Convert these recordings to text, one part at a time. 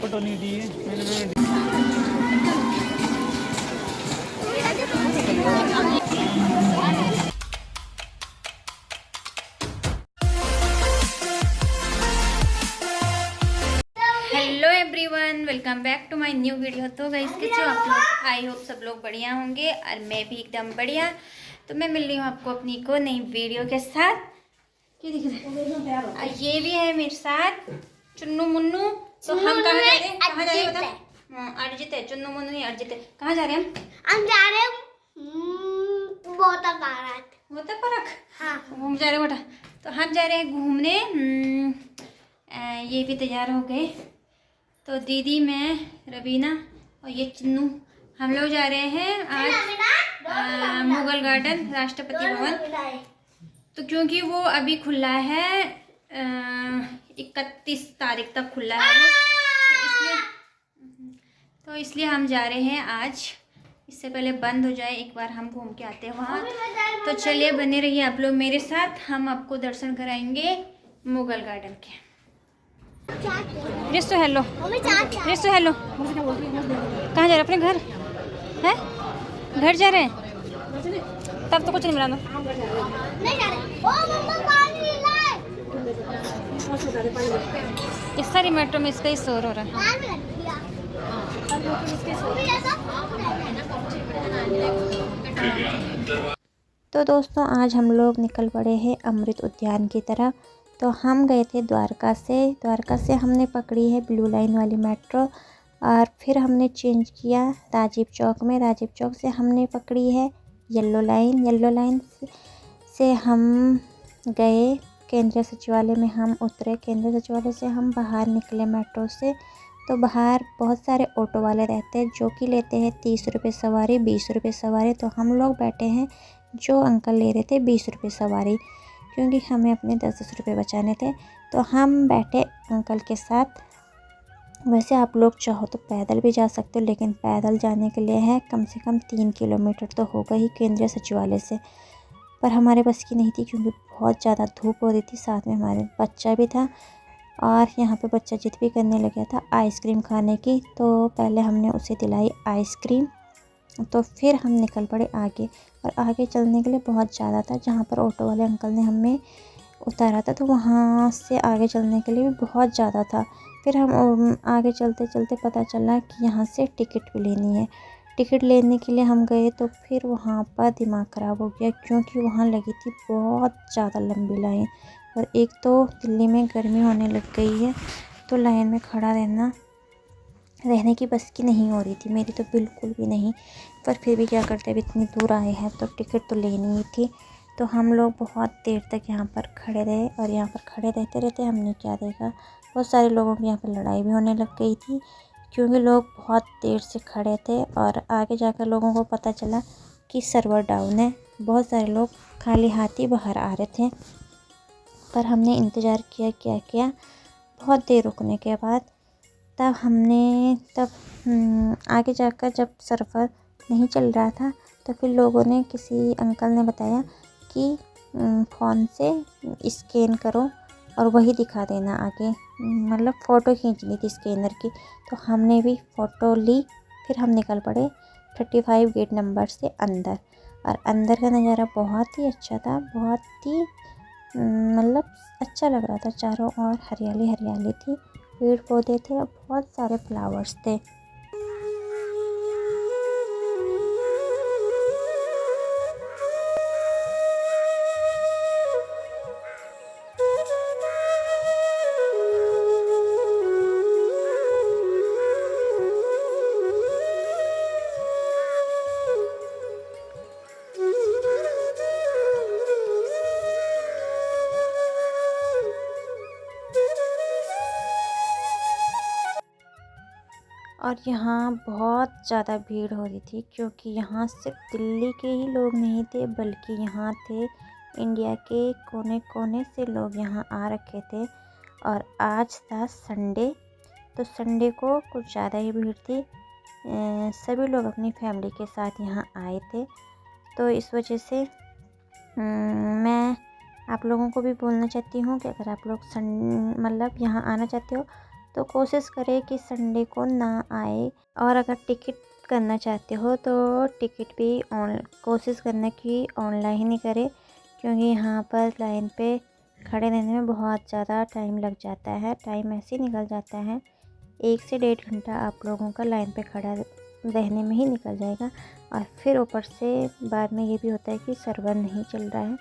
Photo नहीं दिए मैंने। Hello everyone, welcome back to my new video. तो गाइस कैसे हो आप लोग? आई होप सब लोग बढ़िया होंगे और मैं भी एकदम बढ़िया। तो मैं मिल रही हूँ आपको अपनी को नई वीडियो के साथ। क्या दिख रहा है? और ये भी है मेरे साथ चुन्नू मुन्नू। तो हम कहाँ जा रहे हैं? कहाँ जा रहे हैं बता? अर्जित है, चुन्नू मुन्नू नहीं अर्जित है। कहाँ जा रहे हैं हम जा रहे हैं वाटर पार्क। Water park? हाँ, घूम जा रहे हो बेटा। तो हम जा रहे हैं घूमने। ये भी तैयार हो गए। तो दीदी, मैं, रवीना और ये चिन्नू, हम लोग जा रहे हैं आज मुगल गार्डन, राष्ट्रपति भवन। तो क्योंकि वो अभी खुला है 31 तारीख तक खुला है वो, तो इसलिए हम जा रहे हैं आज। इससे पहले बंद हो जाए, एक बार हम घूम के आते हैं वहाँ। तो चलिए बने रहिए आप लोग मेरे साथ, हम आपको दर्शन कराएंगे मुगल गार्डन के। रिस्तु हेलो, रिस्तु हेलो। कहाँ जा रहे? अपने घर है? घर जा रहे हैं? तब तो कुछ नहीं मिला। इस सारी मेट्रो में इसका ही शोर हो रहा है। तो दोस्तों, आज हम लोग निकल पड़े हैं अमृत उद्यान की तरफ। तो हम गए थे द्वारका से हमने पकड़ी है ब्लू लाइन वाली मेट्रो, और फिर हमने चेंज किया राजीव चौक में। राजीव चौक से हमने पकड़ी है येलो लाइन से हम गए केंद्रीय सचिवालय में। हम उतरे केंद्रीय सचिवालय से, हम बाहर निकले मेट्रो से। तो बाहर बहुत सारे ऑटो वाले रहते हैं जो कि लेते हैं 30 रुपये सवारी, 20 रुपये सवारी। तो हम लोग बैठे हैं, जो अंकल ले रहे थे 20 रुपये सवारी, क्योंकि हमें अपने 10-10 रुपये बचाने थे। तो हम बैठे अंकल के साथ। वैसे आप लोग चाहो तो पैदल भी जा सकते हो, लेकिन पैदल जाने के लिए है कम से कम 3 किलोमीटर तो होगा ही केंद्रीय सचिवालय से, पर हमारे बस की नहीं थी क्योंकि बहुत ज़्यादा धूप हो रही थी। साथ में हमारे बच्चा भी था, और यहाँ पे बच्चा जिद भी करने लगा था आइसक्रीम खाने की। तो पहले हमने उसे दिलाई आइसक्रीम, तो फिर हम निकल पड़े आगे। और आगे चलने के लिए बहुत ज़्यादा था, जहाँ पर ऑटो वाले अंकल ने हमें उतारा था, तो वहाँ से आगे चलने के लिए भी बहुत ज़्यादा था। फिर हम आगे चलते चलते पता चला कि यहाँ से टिकट भी लेनी है। टिकट लेने के लिए हम गए, तो फिर वहाँ पर दिमाग ख़राब हो गया, क्योंकि वहाँ लगी थी बहुत ज़्यादा लंबी लाइन। और एक तो दिल्ली में गर्मी होने लग गई है, तो लाइन में खड़ा रहने की बस की नहीं हो रही थी मेरी, तो बिल्कुल भी नहीं। पर फिर भी क्या करते, अब इतनी दूर आए हैं तो टिकट तो लेनी ही थी। तो हम लोग बहुत देर तक यहाँ पर खड़े रहे, और यहाँ पर खड़े रहते रहते हमने क्या देखा, बहुत सारे लोगों की यहाँ पर लड़ाई भी होने लग गई थी, क्योंकि लोग बहुत देर से खड़े थे। और आगे जाकर लोगों को पता चला कि सर्वर डाउन है। बहुत सारे लोग खाली हाथ ही बाहर आ रहे थे, पर हमने इंतज़ार किया बहुत देर रुकने के बाद। तब आगे जाकर जब सर्वर नहीं चल रहा था, तो फिर लोगों ने, किसी अंकल ने बताया कि फ़ोन से स्कैन करो और वही दिखा देना आगे, मतलब फ़ोटो खींचनी थी स्कैनर की। तो हमने भी फ़ोटो ली, फिर हम निकल पड़े 35 गेट नंबर से अंदर। और अंदर का नज़ारा बहुत ही अच्छा था, बहुत ही मतलब अच्छा लग रहा था। चारों ओर हरियाली थी, पेड़ पौधे थे और बहुत सारे फ्लावर्स थे। और यहाँ बहुत ज़्यादा भीड़ हो रही थी, क्योंकि यहाँ सिर्फ दिल्ली के ही लोग नहीं थे, बल्कि यहाँ थे इंडिया के कोने कोने से लोग यहाँ आ रखे थे। और आज था संडे, तो संडे को कुछ ज़्यादा ही भीड़ थी। सभी लोग अपनी फैमिली के साथ यहाँ आए थे, तो इस वजह से मैं आप लोगों को भी बोलना चाहती हूँ कि अगर आप लोग मतलब यहाँ आना चाहते हो तो कोशिश करें कि संडे को ना आए, और अगर टिकट करना चाहते हो तो टिकट भी कोशिश करना कि ऑनलाइन ही करें, क्योंकि यहाँ पर लाइन पे खड़े रहने में बहुत ज़्यादा टाइम लग जाता है। टाइम ऐसे ही निकल जाता है, 1 से 1.5 घंटा आप लोगों का लाइन पे खड़ा रहने में ही निकल जाएगा। और फिर ऊपर से बाद में ये भी होता है कि सर्वर नहीं चल रहा है,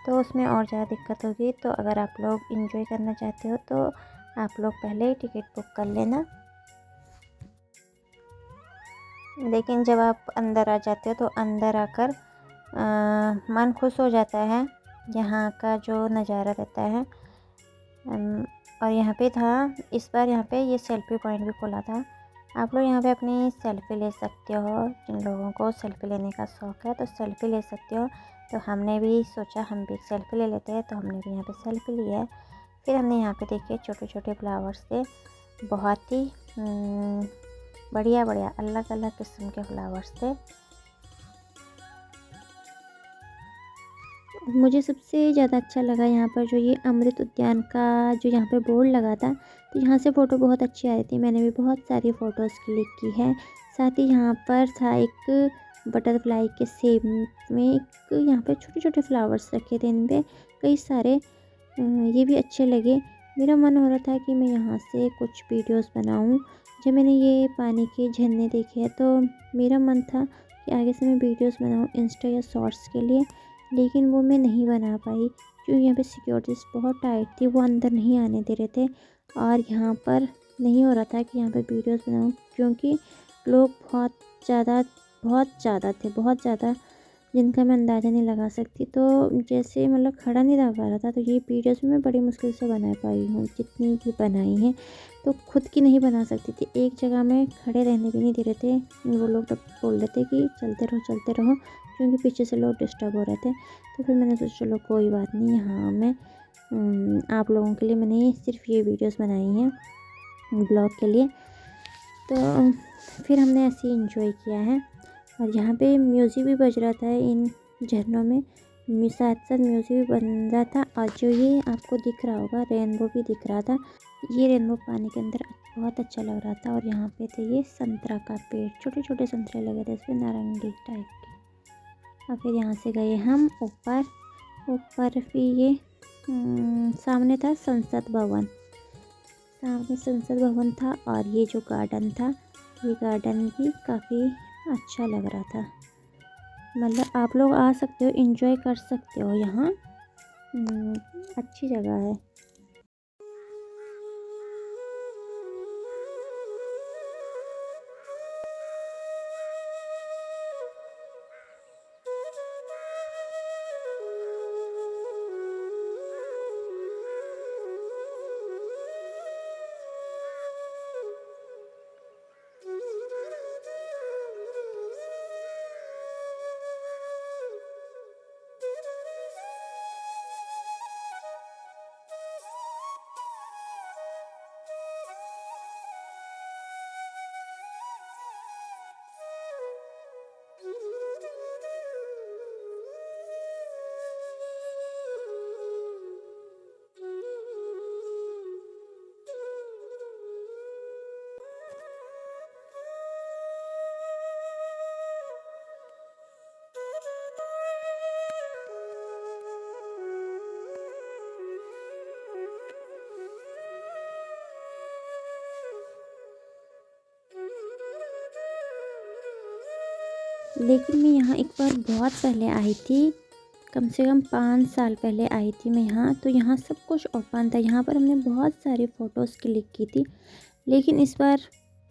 तो उसमें और ज़्यादा दिक्कत होगी। तो अगर आप लोग एंजॉय करना चाहते हो तो आप लोग पहले ही टिकट बुक कर लेना। लेकिन जब आप अंदर आ जाते हो तो अंदर आकर मन खुश हो जाता है, यहाँ का जो नज़ारा रहता है। और यहाँ पे था इस बार, यहाँ पे ये सेल्फ़ी पॉइंट भी खोला था। आप लोग यहाँ पे अपनी सेल्फ़ी ले सकते हो, जिन लोगों को सेल्फ़ी लेने का शौक़ है तो सेल्फ़ी ले सकते हो। तो हमने भी सोचा हम भी एक सेल्फ़ी ले लेते हैं, तो हमने भी यहाँ पे सेल्फ़ी ली है। फिर हमने यहाँ पे देखिए छोटे छोटे फ्लावर्स थे, बहुत ही बढ़िया बढ़िया अलग अलग किस्म के फ्लावर्स थे। मुझे सबसे ज़्यादा अच्छा लगा यहाँ पर जो ये अमृत उद्यान का जो यहाँ पे बोर्ड लगा था, तो यहाँ से फ़ोटो बहुत अच्छी आ रही थी। मैंने भी बहुत सारी फ़ोटोज़ क्लिक की है। साथ ही यहाँ पर था एक बटरफ्लाई के शेप में एक यहाँ पे छोटे छोटे फ्लावर्स रखे थे, इन पे कई सारे ये भी अच्छे लगे। मेरा मन हो रहा था कि मैं यहाँ से कुछ वीडियोस बनाऊँ। जब मैंने ये पानी के झरने देखे हैं तो मेरा मन था कि आगे से मैं वीडियोस बनाऊँ इंस्टा या शॉर्ट्स के लिए, लेकिन वो मैं नहीं बना पाई क्योंकि यहाँ पे सिक्योरिटीज़ बहुत टाइट थी, वो अंदर नहीं आने दे रहे थे। और यहाँ पर नहीं हो रहा था कि यहाँ पे वीडियोस बनाऊँ, क्योंकि लोग बहुत ज़्यादा, जिनका मैं अंदाज़ा नहीं लगा सकती। तो जैसे मतलब खड़ा नहीं रह पा रहा था, तो ये वीडियोस भी मैं बड़ी मुश्किल से बना पाई हूँ, जितनी भी बनाई हैं। तो खुद की नहीं बना सकती थी, एक जगह में खड़े रहने भी नहीं दे रहे थे। वो लोग तब बोल रहे थे कि चलते रहो, क्योंकि पीछे से लोग डिस्टर्ब हो रहे थे। तो फिर मैंने सोचा चलो कोई बात नहीं, यहाँ मैं आप लोगों के लिए मैंने सिर्फ ये वीडियोस बनाई हैं ब्लॉग के लिए। तो फिर हमने ऐसे ही इंजॉय किया है। और यहाँ पे म्यूज़िक भी बज रहा था, इन झरनों में साथ साथ म्यूज़िक भी बन रहा था। और जो ये आपको दिख रहा होगा रेनबो भी दिख रहा था, ये रेनबो पानी के अंदर बहुत अच्छा लग रहा था। और यहाँ पे थे ये संतरा का पेड़, छोटे छोटे संतरे लगे थे इसमें नारंगी टाइप के। और फिर यहाँ से गए हम ऊपर फिर ये सामने था संसद भवन, था। और ये जो गार्डन था, ये गार्डन भी काफ़ी अच्छा लग रहा था। मतलब आप लोग आ सकते हो, एंजॉय कर सकते हो, यहाँ अच्छी जगह है। लेकिन मैं यहाँ एक बार बहुत पहले आई थी, कम से कम 5 साल पहले आई थी मैं यहाँ। तो यहाँ सब कुछ ओपन था, यहाँ पर हमने बहुत सारी फ़ोटोज़ क्लिक की थी। लेकिन इस बार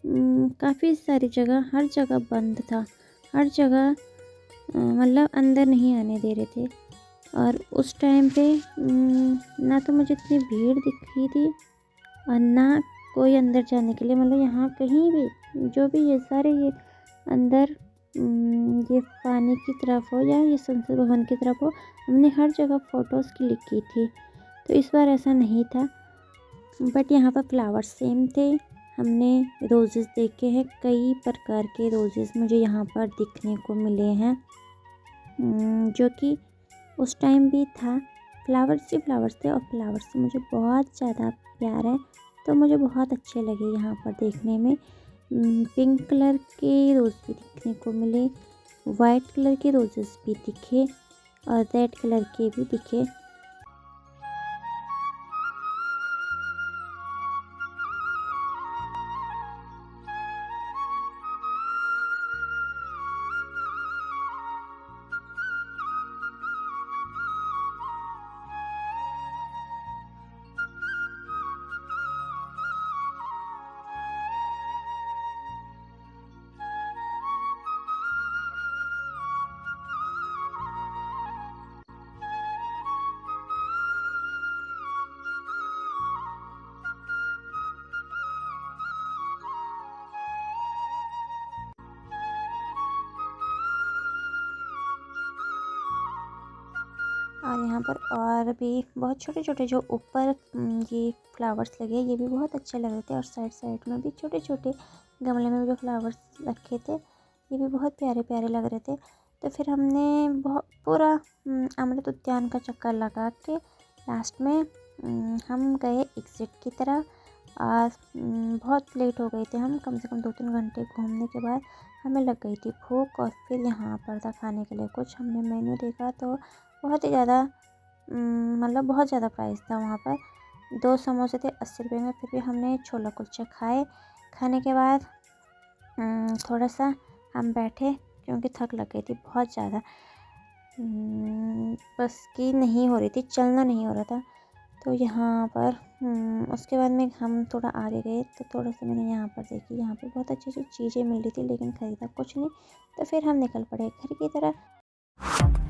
काफ़ी सारी जगह, हर जगह बंद था, हर जगह मतलब अंदर नहीं आने दे रहे थे। और उस टाइम पे ना तो मुझे इतनी भीड़ दिख रही थी और ना कोई अंदर जाने के लिए, मतलब यहाँ कहीं भी जो भी ये सारे ये अंदर ये पानी की तरफ हो या ये संसद भवन की तरफ हो, हमने हर जगह फ़ोटोज़ क्लिक की थी। तो इस बार ऐसा नहीं था, बट यहाँ पर फ्लावर्स सेम थे। हमने रोज़ेस देखे हैं, कई प्रकार के रोज़ेस मुझे यहाँ पर दिखने को मिले हैं, जो कि उस टाइम भी था। फ्लावर्स ही फ्लावर्स थे और फ्लावर्स से मुझे बहुत ज़्यादा प्यार है, तो मुझे बहुत अच्छे लगे यहाँ पर देखने में। पिंक कलर के रोज़ भी दिखने को मिले, वाइट कलर के रोजेस भी दिखे और रेड कलर के भी दिखे। और यहाँ पर और भी बहुत छोटे छोटे जो ऊपर ये फ्लावर्स लगे, ये भी बहुत अच्छे लग रहे थे। और साइड साइड में भी छोटे छोटे गमले में जो फ्लावर्स रखे थे, ये भी बहुत प्यारे प्यारे लग रहे थे। तो फिर हमने बहुत पूरा अमृत उद्यान का चक्कर लगा के लास्ट में हम गए एग्ज़िट की तरफ। और बहुत लेट हो गए थे हम, कम से कम 2-3 घंटे घूमने के बाद हमें लग गई थी भूख। और फिर यहाँ पर था खाने के लिए कुछ, हमने मेन्यू देखा तो बहुत ही ज़्यादा मतलब बहुत ज़्यादा प्राइस था वहाँ पर। 2 समोसे थे 80 रुपये में। फिर भी हमने छोला कुलचा खाए। खाने के बाद थोड़ा सा हम बैठे क्योंकि थक लग गई थी बहुत ज़्यादा। बस की नहीं हो रही थी, चलना नहीं हो रहा था। तो यहाँ पर उसके बाद में हम थोड़ा आगे गए तो थोड़ा सा मैंने यहाँ पर देखी, यहाँ पर बहुत अच्छी अच्छी चीज़ें मिल रही थी लेकिन ख़रीदा कुछ नहीं। तो फिर हम निकल पड़े घर की तरफ।